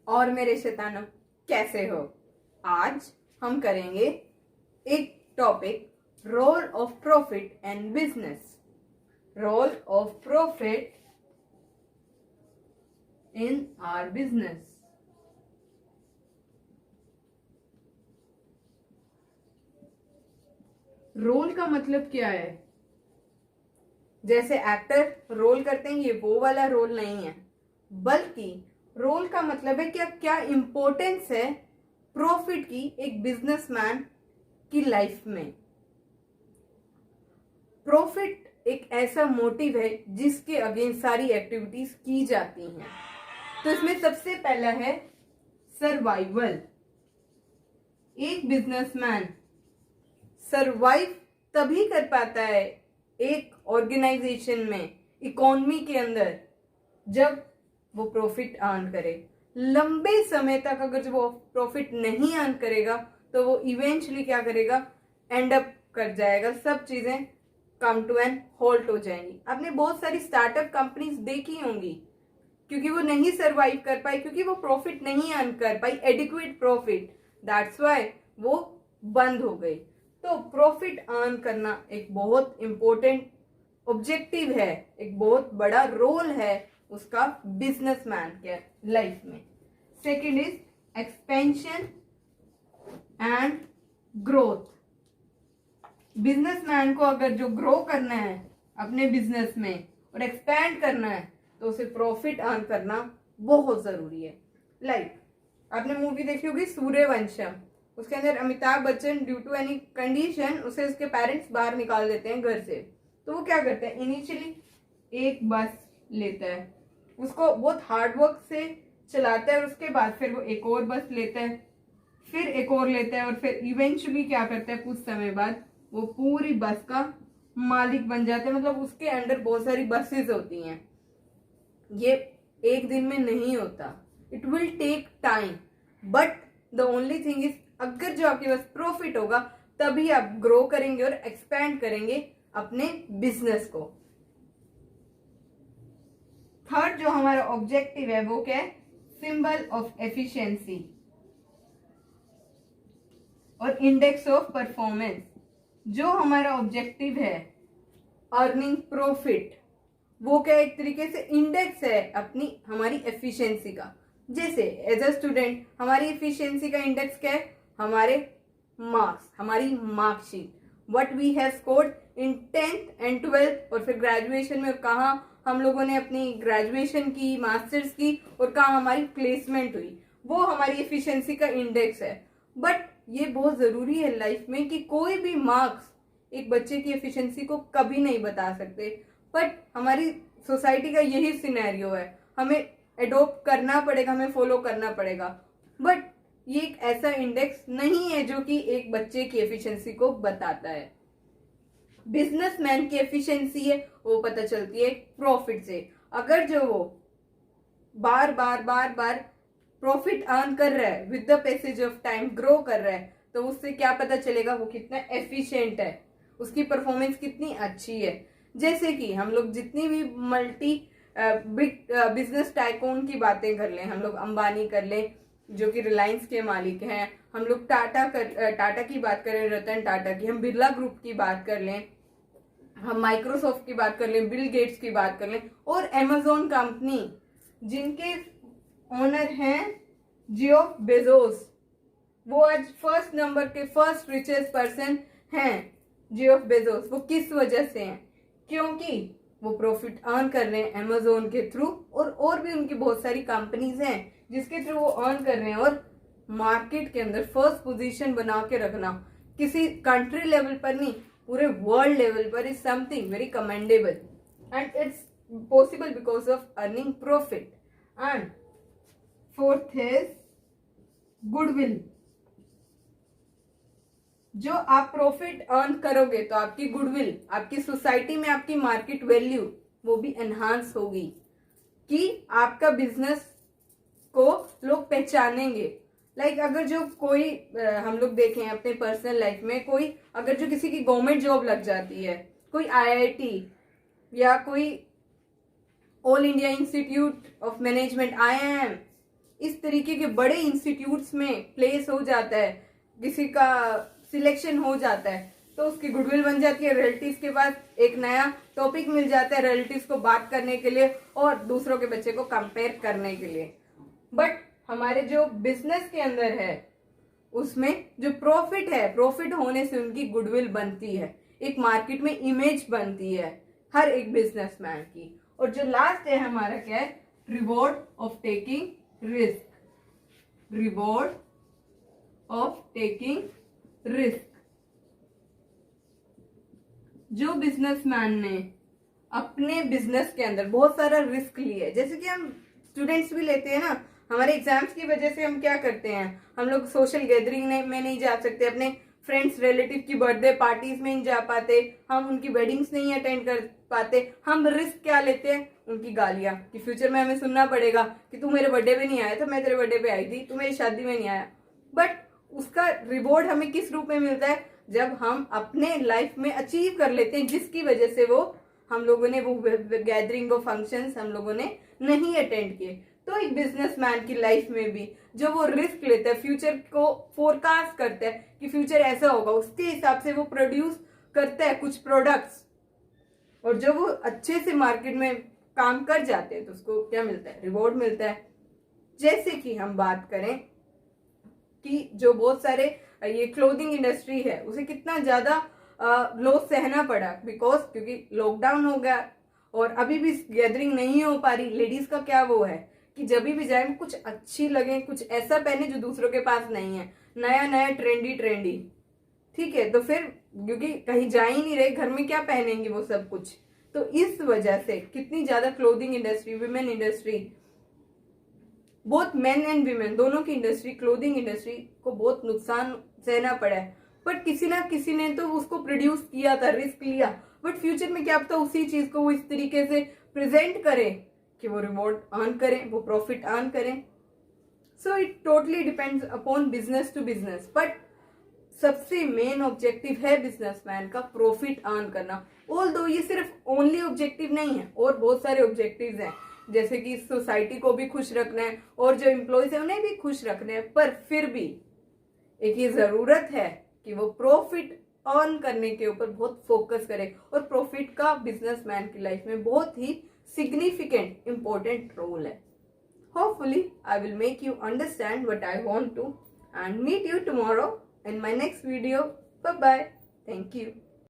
और मेरे शैतानों, कैसे हो? आज हम करेंगे एक topic, role of profit and business. Role of profit in our business. Role का मतलब क्या है? जैसे एक्टर रोल करते हैं, ये वो वाला रोल नहीं है, बल्कि रोल का मतलब है क्या इंपॉर्टेंस है प्रॉफिट की एक बिजनेसमैन की लाइफ में। प्रॉफिट एक ऐसा मोटिव है जिसके अगेंस्ट सारी एक्टिविटीज की जाती हैं। तो इसमें सबसे पहला है सर्वाइवल। एक बिजनेसमैन सरवाइव तभी कर पाता है एक ऑर्गेनाइजेशन में, इकोनॉमी के अंदर, जब वो प्रॉफिट अर्न करे। लंबे समय तक अगर जब वो प्रॉफिट नहीं अर्न करेगा तो वो इवेंचुअली क्या करेगा, एंड अप कर जाएगा, सब चीजें कम टू एन होल्ट हो जाएंगी। आपने बहुत सारी स्टार्टअप कंपनीज देखी होंगी, क्योंकि वो नहीं सरवाइव कर पाई, क्योंकि वो प्रॉफिट नहीं अर्न कर पाई, एडिक्वेट प्रॉफिट, दैट्स वाई वो बंद हो गई। तो प्रॉफिट अर्न करना एक बहुत इंपॉर्टेंट ऑब्जेक्टिव है, एक बहुत बड़ा रोल है उसका बिजनेसमैन के लाइफ में। Second is expansion and growth. Businessman को अगर जो ग्रो करना है अपने बिजनेस में और एक्सपैंड करना है तो उसे प्रॉफिट अर्न करना बहुत जरूरी है। आपने मूवी देखी होगी सूर्यवंशम, उसके अंदर Amitabh Bachchan due to any condition उसे उसके पेरेंट्स बाहर निकाल देते हैं घर से। तो वो क्या करता है, इनिशियली एक बस लेता है, उसको बहुत हार्ड वर्क से चलाता है, और उसके बाद फिर वो एक और बस लेता है, फिर एक और लेता है, और फिर इवेंचुअली क्या करता है, कुछ समय बाद वो पूरी बस का मालिक बन जाता है। मतलब उसके अंडर बहुत सारी बसेस होती हैं। ये एक दिन में नहीं होता, it will take time, but the only thing is अगर जो आपके पास प्रॉफिट होगा तभी आप ग्रो करेंगे और एक्सपैंड करेंगे अपने बिजनेस को। थर्ड जो हमारा ऑब्जेक्टिव है वो क्या है, सिंबल ऑफ एफिशिएंसी और इंडेक्स ऑफ परफॉर्मेंस। जो हमारा ऑब्जेक्टिव है अर्निंग प्रॉफिट, वो क्या एक तरीके से इंडेक्स है अपनी हमारी एफिशिएंसी का। जैसे एज अ स्टूडेंट हमारी एफिशिएंसी का इंडेक्स क्या है, हमारे मार्क्स, हमारी marksheet, what we have scored in 10th and 12th, और फिर ग्रेजुएशन में कहाँ हम लोगों ने अपनी ग्रेजुएशन की, मास्टर्स की, और कहाँ हमारी प्लेसमेंट हुई, वो हमारी एफिशिएंसी का इंडेक्स है। बट ये बहुत जरूरी है लाइफ में कि कोई भी मार्क्स एक बच्चे की एफिशिएंसी को कभी नहीं बता सकते। बट हमारी सोसाइटी का यही सिनेरियो है, हमें एडोप्ट करना पड़ेगा, हमें फॉलो करना पड़ेगा। बट ये एक ऐसा इंडेक्स नहीं है जो कि एक बच्चे की एफिशिएंसी को बताता है। बिजनेसमैन की एफिशिएंसी है वो पता चलती है प्रॉफिट से। अगर जो वो बार बार प्रॉफिट अर्न कर रहा है, with the passage of time grow कर रहा है, तो उससे क्या पता चलेगा वो कितना एफिशिएंट है, उसकी परफॉर्मेंस कितनी अच्छी है। जैसे कि हम लोग जितनी भी मल्टी बिग बिजनेस टाइकून की बातें कर लें, हम लोग अंबानी कर लें जो कि रिलायंस के मालिक हैं, हम लोग टाटा की बात करें, रतन टाटा की, हम बिरला ग्रुप की बात कर लें, हम माइक्रोसॉफ्ट की बात कर लें, बिल गेट्स की बात कर लें, और अमेजोन कंपनी जिनके ओनर हैं जेफ बेजोस, वो आज फर्स्ट नंबर के फर्स्ट रिचेस्ट पर्सन हैं जेफ बेजोस। वो किस वजह से हैं, क्योंकि वो प्रॉफिट अर्न कर रहे हैं अमेजोन के थ्रू, और भी उनकी बहुत सारी कंपनीज हैं जिसके थ्रू वो अर्न कर रहे हैं। और मार्केट के अंदर फर्स्ट पोजीशन बना के रखना किसी कंट्री लेवल पर नहीं, पूरे वर्ल्ड लेवल पर is something very commendable, and it's possible because of earning profit. And fourth is goodwill. जो आप प्रॉफिट अर्न करोगे तो आपकी गुडविल, आपकी सोसाइटी में आपकी मार्केट वैल्यू वो भी एनहांस होगी, कि आपका बिजनेस को लोग पहचानेंगे। अगर जो कोई हम लोग देखें अपने पर्सनल लाइफ में, कोई अगर जो किसी की गवर्नमेंट जॉब लग जाती है, कोई आईआईटी या कोई all India institute of management IIM, इस तरीके के बड़े इंस्टीट्यूट्स में प्लेस हो जाता है, किसी का सिलेक्शन हो जाता है, तो उसकी गुडविल बन जाती है। रिलेटिव्स के पास एक नया टॉपिक मिल जाता है रिलेटिव्स को बात करने के लिए और दूसरों के बच्चे को कंपेयर करने के लिए। बट हमारे जो बिजनेस के अंदर है उसमें जो प्रॉफिट है, प्रॉफिट होने से उनकी गुडविल बनती है, एक मार्केट में इमेज बनती है हर एक बिजनेसमैन की। और जो लास्ट है हमारा क्या है, reward of taking risk, reward of taking risk. जो बिजनेसमैन ने अपने बिजनेस के अंदर बहुत सारा रिस्क लिया है, जैसे कि हम स्टूडेंट्स भी लेते हैं ना, हमारे एग्जाम्स की वजह से हम क्या करते हैं, हम लोग सोशल गैदरिंग में नहीं जा सकते, अपने फ्रेंड्स रिलेटिव की बर्थडे पार्टीज में नहीं जा पाते, हम उनकी वेडिंग्स नहीं अटेंड कर पाते। हम रिस्क क्या लेते हैं, उनकी गालियां, कि फ्यूचर में हमें सुनना पड़ेगा कि तू मेरे बर्थडे पे नहीं आया था, मैं तेरे बर्थडे पे आई थी, तू मेरी शादी में नहीं आया। बट उसका रिवॉर्ड हमें किस रूप में मिलता है, जब हम अपने लाइफ में अचीव कर लेते हैं, जिसकी वजह से वो हम लोगों ने वो गैदरिंग, वो फंक्शंस हम लोगों ने नहीं अटेंड किए। तो एक बिजनेसमैन की लाइफ में भी जो वो रिस्क लेता है, फ्यूचर को फोरकास्ट करता है कि फ्यूचर ऐसा होगा, उसके हिसाब से वो प्रोड्यूस करता है कुछ प्रोडक्ट्स, और जब वो अच्छे से मार्केट में काम कर जाते हैं तो उसको क्या मिलता है, रिवॉर्ड मिलता है। जैसे कि हम बात करें कि जो बहुत सारे ये क्लोथिंग इंडस्ट्री है, उसे कितना ज्यादा लॉस सहना पड़ा, बिकॉज क्योंकि लॉकडाउन हो गया और अभी भी गैदरिंग नहीं हो पा रही। लेडीज का क्या वो है कि जब भी जाए कुछ अच्छी लगे, कुछ ऐसा पहने जो दूसरों के पास नहीं है, नया नया ट्रेंडी, ठीक है। तो फिर क्योंकि कहीं जा ही नहीं रहे, घर में क्या पहनेंगे वो सब कुछ, तो इस वजह से कितनी ज्यादा clothing industry, women industry, both men and women दोनों की इंडस्ट्री, क्लोथिंग इंडस्ट्री को बहुत नुकसान सहना पड़ा है। बट किसी ना किसी ने तो उसको प्रोड्यूस किया था, रिस्क लिया, बट फ्यूचर में क्या पता उसी चीज को वो इस तरीके से प्रेजेंट करे कि वो रिवॉर्ड अर्न करें, वो प्रॉफिट अर्न करें। So it totally depends upon business to business. But सबसे मेन ऑब्जेक्टिव है बिजनेसमैन का प्रॉफिट अर्न करना। ऑल्दो ये सिर्फ ओनली ऑब्जेक्टिव नहीं है, और बहुत सारे ऑब्जेक्टिव्स हैं, जैसे कि सोसाइटी को भी खुश रखना है और जो एम्प्लॉयज है उन्हें भी खुश रखना है। पर फिर भी एक ये जरूरत है कि वो प्रॉफिट अर्न करने के ऊपर बहुत फोकस करे, और प्रॉफिट का बिजनेसमैन की लाइफ में बहुत ही सिग्निफिकेंट इंपॉर्टेंट रोल है। Hopefully, I will make you understand what I want to, and meet you tomorrow in my next video. Bye bye. Thank you.